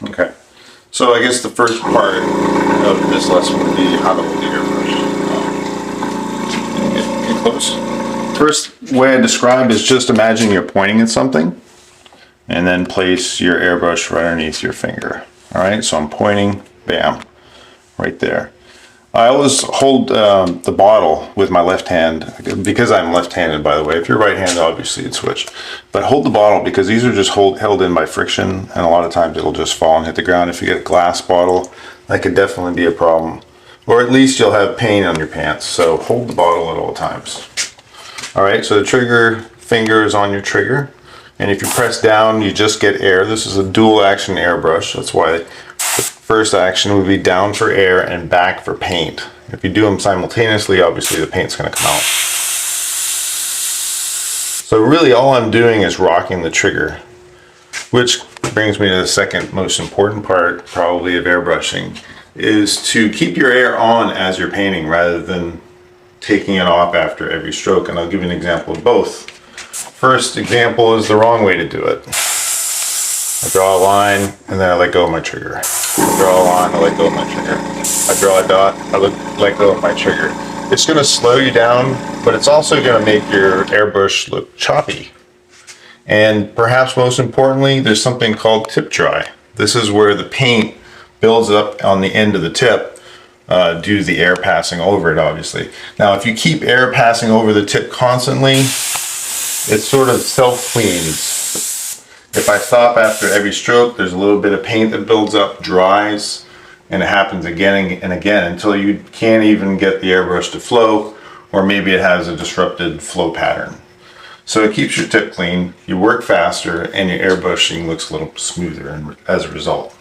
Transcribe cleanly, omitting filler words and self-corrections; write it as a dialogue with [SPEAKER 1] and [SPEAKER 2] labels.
[SPEAKER 1] Okay, so I guess the first part of this lesson would be how to hold the airbrush. Get close. First way I described is just imagine you're pointing at something and then place your airbrush right underneath your finger. All right, so I'm pointing, bam, right there. I always hold the bottle with my left hand, because I'm left-handed, by the way. If you're right-handed, obviously you'd switch. But hold the bottle because these are just held in by friction, and a lot of times it'll just fall and hit the ground. If you get a glass bottle, that could definitely be a problem. Or at least you'll have pain on your pants, so hold the bottle at all times. All right, so the trigger finger is on your trigger, and if you press down, you just get air. This is a dual action airbrush. That's why the first action would be down for air and back for paint. If you do them simultaneously, obviously the paint's going to come out. So really all I'm doing is rocking the trigger, which brings me to the second most important part probably of airbrushing, is to keep your air on as you're painting rather than taking it off after every stroke. And I'll give you an example of both. First example is the wrong way to do it. I draw a line and then I let go of my trigger. I draw a line, I let go of my trigger. I draw a dot, I let go of my trigger. It's going to slow you down, but it's also going to make your airbrush look choppy. And perhaps most importantly, there's something called tip dry. This is where the paint builds up on the end of the tip due to the air passing over it, obviously. Now, if you keep air passing over the tip constantly, it sort of self-cleans. If I stop after every stroke, there's a little bit of paint that builds up, dries, and it happens again and again until you can't even get the airbrush to flow, or maybe it has a disrupted flow pattern. So it keeps your tip clean, you work faster, and your airbrushing looks a little smoother as a result.